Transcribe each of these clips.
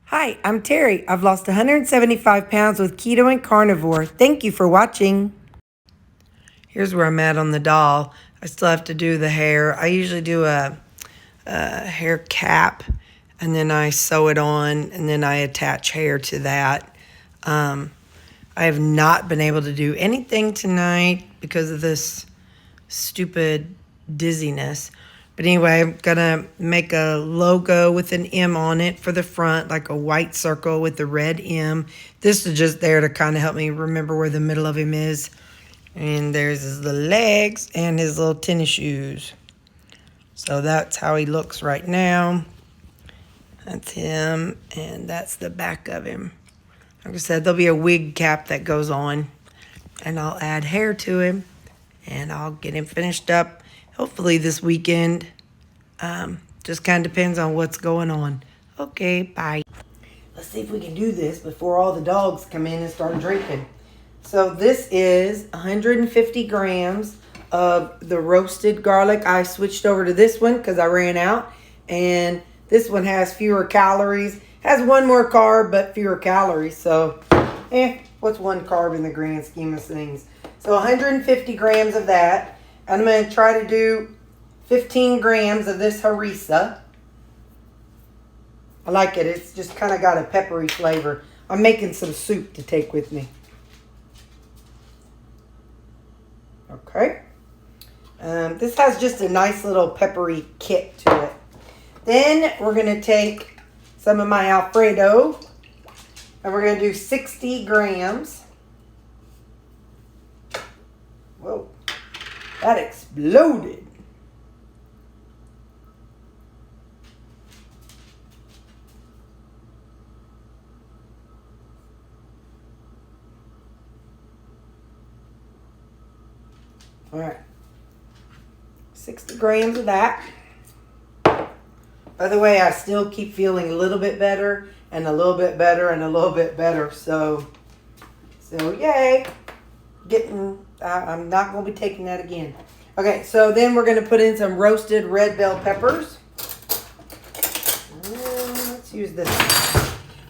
Hi, I'm Terry. I've lost 175 pounds with keto and carnivore. Thank you for watching. Here's where I'm at on the doll. I still have to do the hair. I usually do a hair cap, and then I sew it on, and then I attach hair to that. I have not been able to do anything tonight because of this stupid dizziness. But anyway, I'm gonna make a logo with an M on it for the front, like a white circle with the red M. This is just there to kind of help me remember where the middle of him is. And there's his little legs and his little tennis shoes. So that's how he looks right now. That's him, and that's the back of him. Like I said, there'll be a wig cap that goes on, and I'll add hair to him, and I'll get him finished up hopefully this weekend. Just kind of depends on what's going on. Okay, bye. Let's see if we can do this before all the dogs come in and start drinking. So this is 150 grams of the roasted garlic. I switched over to this one because I ran out. And this one has fewer calories. Has one more carb, but fewer calories. So, what's one carb in the grand scheme of things? So 150 grams of that. And I'm going to try to do 15 grams of this harissa. I like it. It's just kind of got a peppery flavor. I'm making some soup to take with me. Okay. This has just a nice little peppery kick to it. Then we're going to take some of my Alfredo. And we're going to do 60 grams. Whoa. That exploded. All right. 60 grams of that. By the way, I still keep feeling a little bit better and a little bit better and a little bit better. So yay. I'm not going to be taking that again. Okay, so then we're going to put in some roasted red bell peppers. Let's use this.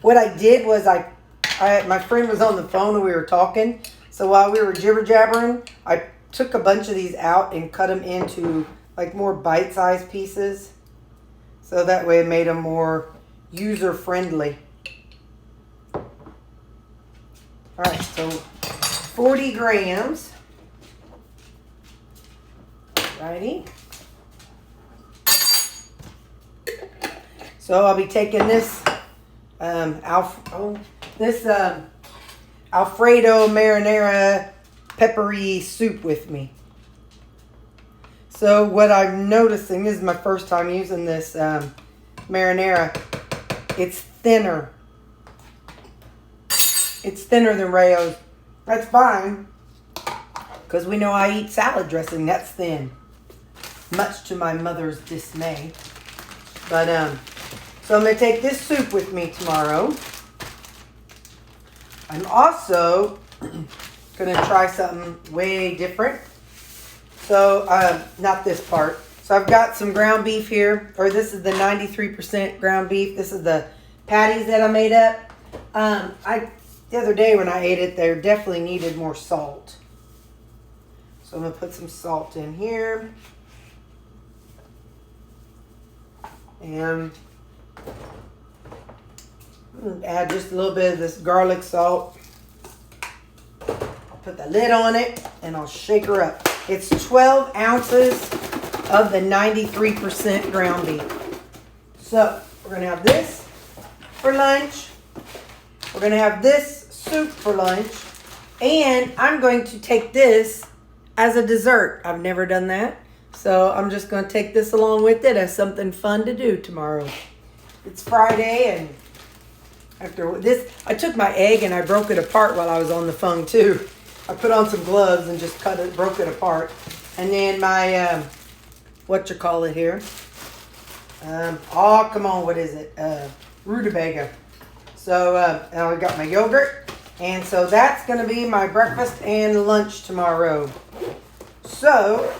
What I did was my friend was on the phone and we were talking. So while we were jibber jabbering, I took a bunch of these out and cut them into like more bite-sized pieces. So that way it made them more user-friendly. All right, so 40 grams. Righty. So I'll be taking this Alfredo marinara peppery soup with me. So what I'm noticing, this is my first time using this marinara. It's thinner. It's thinner than Rayo's. That's fine, because we know I eat salad dressing. That's thin, much to my mother's dismay. But so I'm going to take this soup with me tomorrow. I'm also going to try something way different. So, not this part. So I've got some ground beef here, or this is the 93% ground beef. This is the patties that I made up. The other day when I ate it, they definitely needed more salt. So I'm going to put some salt in here. And add just a little bit of this garlic salt. I'll put the lid on it and I'll shake her up. It's 12 ounces of the 93% ground beef. So we're going to have this for lunch. We're going to have this soup for lunch. And I'm going to take this as a dessert. I've never done that. So I'm just going to take this along with it as something fun to do tomorrow. It's Friday, and after this, I took my egg and I broke it apart while I was on the phone too. I put on some gloves and just broke it apart. And then my, here? Come on, what is it? Rutabaga. So, and I got my yogurt. And so that's going to be my breakfast and lunch tomorrow. So,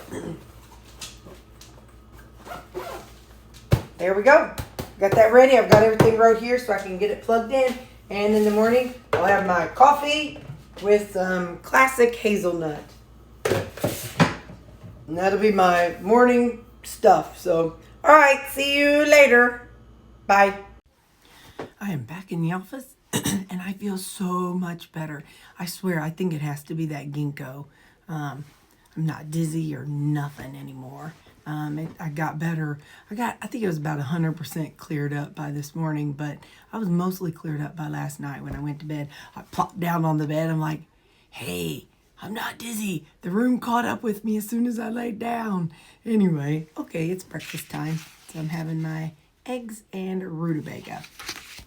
there we go. got that ready. I've got everything right here so I can get it plugged in. And in the morning, I'll have my coffee with some classic hazelnut. And that'll be my morning stuff. So, all right, see you later. Bye. I am back in the office and I feel so much better. I swear, I think it has to be that ginkgo. I'm not dizzy or nothing anymore. I got better. I think it was about 100% cleared up by this morning, but I was mostly cleared up by last night when I went to bed. I plopped down on the bed. I'm like, hey, I'm not dizzy. The room caught up with me as soon as I laid down. Anyway, okay, it's breakfast time. So I'm having my eggs and rutabaga.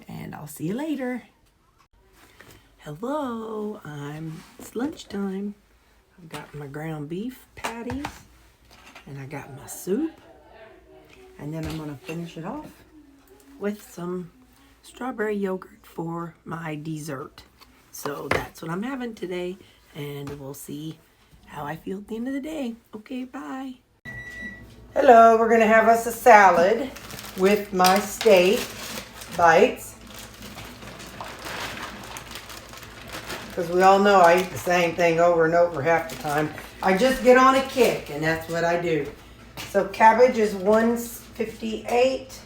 And I'll see you later. Hello, it's lunchtime. I've got my ground beef patties. And I got my soup. And then I'm going to finish it off with some strawberry yogurt for my dessert. So that's what I'm having today. And we'll see how I feel at the end of the day. Okay, bye. Hello, we're going to have us a salad with my steak bites. Because we all know I eat the same thing over and over half the time. I just get on a kick, and that's what I do. So cabbage is $1.58.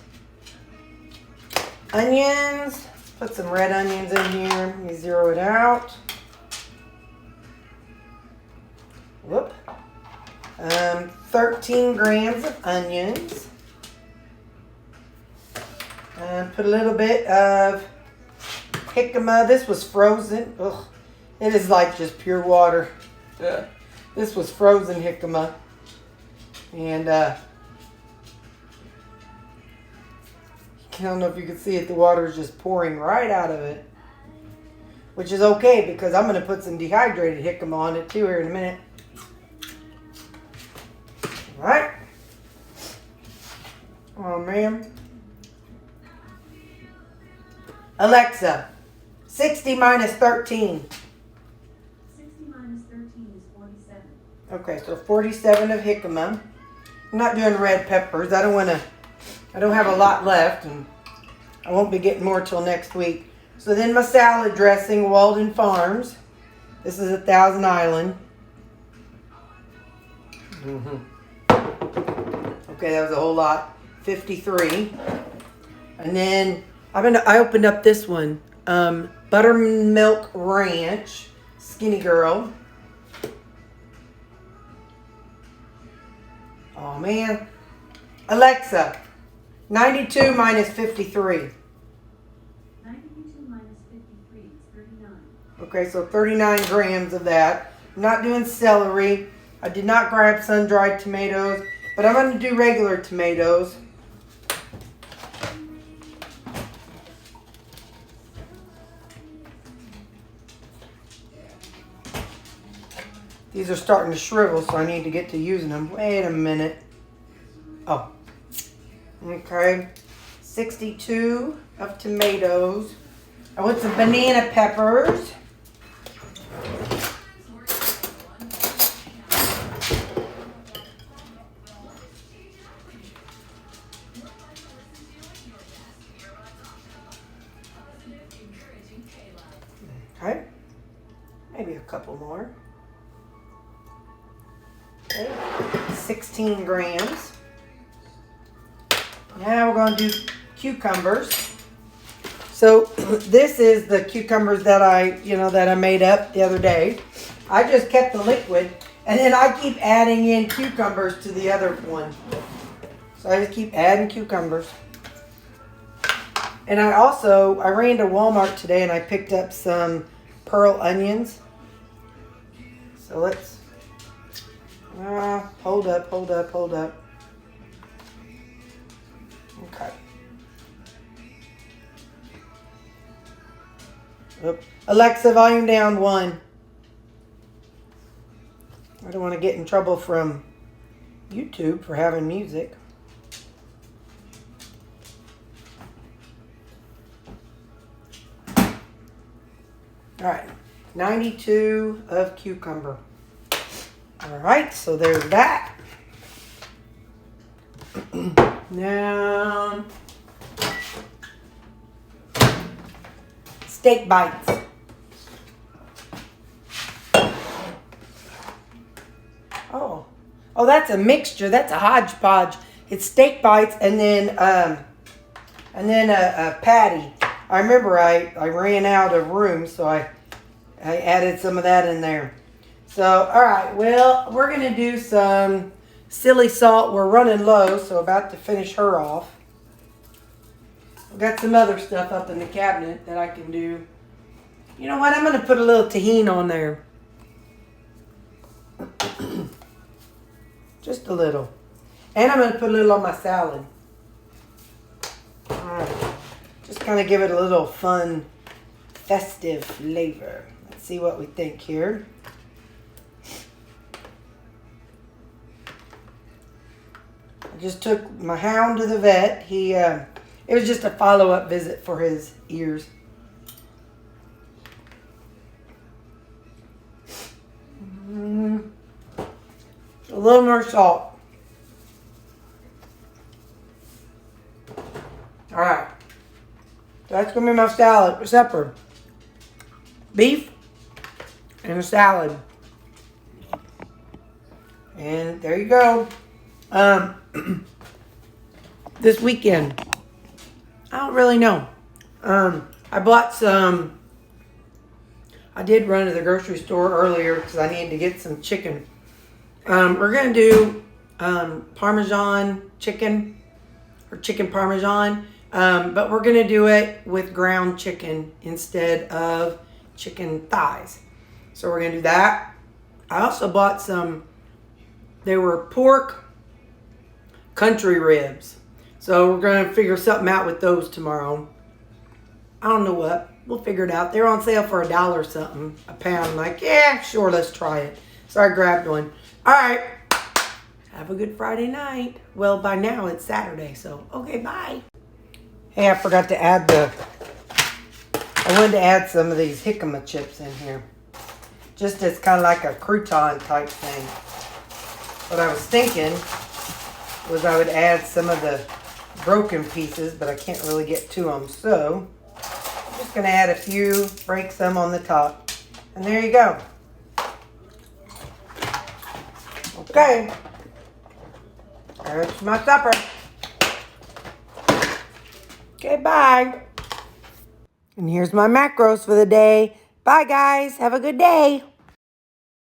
Onions, put some red onions in here. Let me zero it out. Whoop. 13 grams of onions. And put a little bit of jicama. This was frozen. Ugh. It is like just pure water. Ugh. This was frozen jicama. And I don't know if you can see it. The water is just pouring right out of it. Which is okay because I'm going to put some dehydrated jicama on it too here in a minute. Alright. Oh man. Alexa, 60 minus 13. 60 minus 13 is 47. Okay, so 47 of jicama. I'm not doing red peppers. I don't have a lot left, and I won't be getting more till next week. So then my salad dressing, Walden Farms. This is 1,000 Island. Okay, that was a whole lot. 53. And then I opened up this one. Buttermilk Ranch. Skinny Girl. Oh man. Alexa, 92 minus 53. 92 minus 53 is 39. Okay, so 39 grams of that. I'm not doing celery. I did not grab sun-dried tomatoes, but I'm going to do regular tomatoes. These are starting to shrivel, so I need to get to using them. Wait a minute. Oh. Okay. 62 of tomatoes. I want some banana peppers. Okay. Maybe a couple more. Okay. 16 grams. Now we're going to do cucumbers. So this is the cucumbers that I made up the other day. I just kept the liquid, and then I keep adding in cucumbers to the other one. So I just keep adding cucumbers. And I ran to Walmart today and I picked up some pearl onions. So let's, hold up. Okay. Oop. Alexa, volume down 1. I don't want to get in trouble from YouTube for having music. All right, 92 of cucumber. All right, so there's that. Now, steak bites. Oh, that's a mixture. That's a hodgepodge. It's steak bites and then a patty. I remember I ran out of room, so I added some of that in there. So, all right, well, we're going to do some silly salt. We're running low, so about to finish her off. I've got some other stuff up in the cabinet that I can do. You know what? I'm going to put a little tahini on there. Just a little. And I'm going to put a little on my salad. All right. Just kind of give it a little fun, festive flavor. Let's see what we think here. I just took my hound to the vet. It was just a follow-up visit for his ears. A little more salt. All right. So that's going to be my salad for supper. Beef and a salad. And there you go. This weekend, I don't really know. I bought some. I did run to the grocery store earlier because I needed to get some chicken. We're going to do Parmesan chicken or chicken Parmesan, but we're going to do it with ground chicken instead of chicken thighs. So we're going to do that. I also bought some, they were pork country ribs. So we're going to figure something out with those tomorrow. I don't know what. We'll figure it out. They're on sale for $1 something a pound. I'm like, yeah, sure, let's try it. So I grabbed one. All right. Have a good Friday night. Well, by now it's Saturday, so okay, bye. Hey, I forgot to add I wanted to add some of these jicama chips in here. Just as kind of like a crouton type thing. What I was thinking was I would add some of the broken pieces, but I can't really get to them. So I'm just going to add a few, break some on the top. And there you go. Okay. There's my supper. Okay, bye. And here's my macros for the day. Bye, guys. Have a good day.